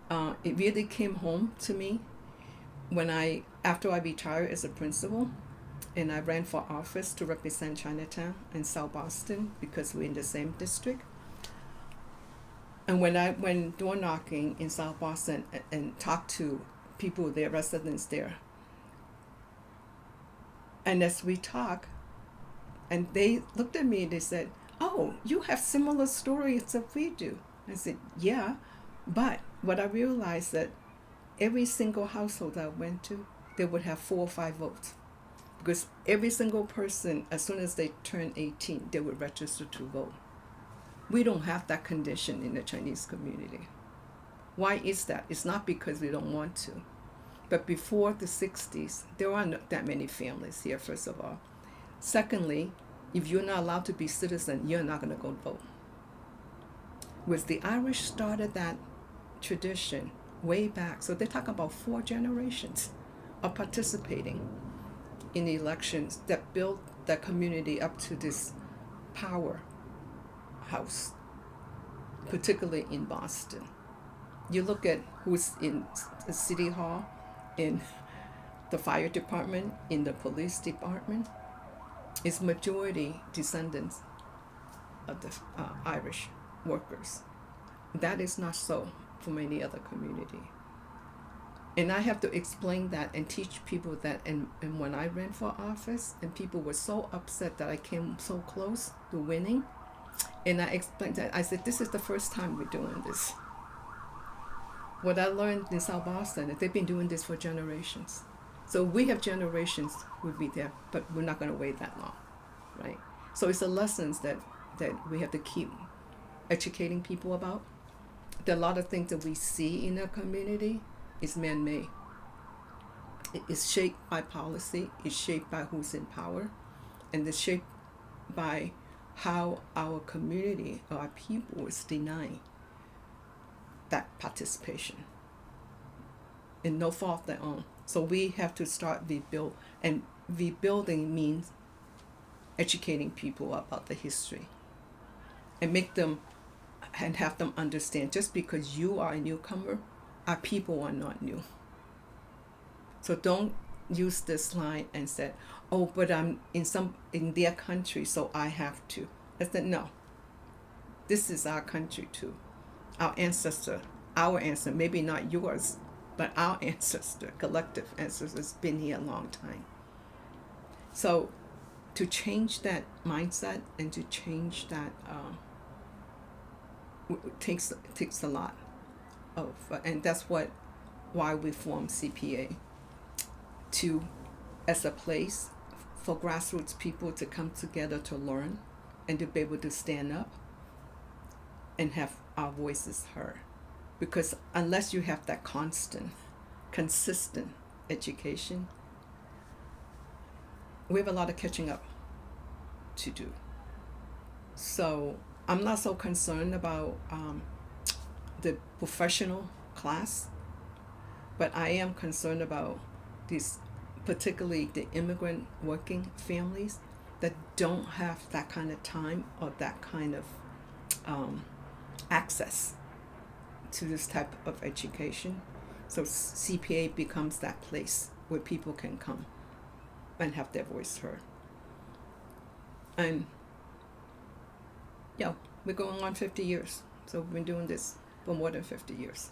it really came home to me after I retired as a principal, and I ran for office to represent Chinatown and South Boston because we're in the same district. And when I went door knocking in South Boston and talked to people there, residents there, and as we talked, and they looked at me and they said, "Oh, you have similar stories that we do." I said, "Yeah," but what I realized that every single household I went to, they would have 4 or 5 votes. Because every single person, as soon as they turn 18, they would register to vote. We don't have that condition in the Chinese community. Why is that? It's not because we don't want to. But before the 60s, there aren't that many families here, first of all. Secondly, if you're not allowed to be citizen, you're not going to go vote. Whereas the Irish started that tradition way back. So they talk about 4 generations of participating in the elections that built the community up to this powerhouse, particularly in Boston. You look at who's in the city hall, in the fire department, in the police department, it's majority descendants of the Irish workers. That is not so for many other community. And I have to explain that and teach people that. And when I ran for office, and people were so upset that I came so close to winning, and I explained that, I said, this is the first time we're doing this. What I learned in South Boston is they've been doing this for generations. So we have generations would be there, but we're not going to wait that long, right? So it's the lessons that we have to keep educating people about. There are a lot of things that we see in our community is man-made. It is shaped by policy, it's shaped by who's in power, and it's shaped by how our community or our people is denying that participation. And no fault their own. So we have to start rebuild, and rebuilding means educating people about the history and make them and have them understand just because you are a newcomer, our people are not new. So don't use this line and say, "Oh, but I'm in their country, so I have to." I said, no. This is our country too. Our ancestor, maybe not yours, but our ancestor, collective ancestors, been here a long time. So to change that mindset and to change that takes a lot of, and that's why we formed CPA, as a place for grassroots people to come together to learn and to be able to stand up and have our voices heard. Because unless you have that consistent education, we have a lot of catching up to do. So I'm not so concerned about the professional class, but I am concerned about these, particularly the immigrant working families that don't have that kind of time or that kind of access to this type of education. So CPA becomes that place where people can come and have their voice heard. And yeah, we're going on 50 years. So we've been doing this for more than 50 years.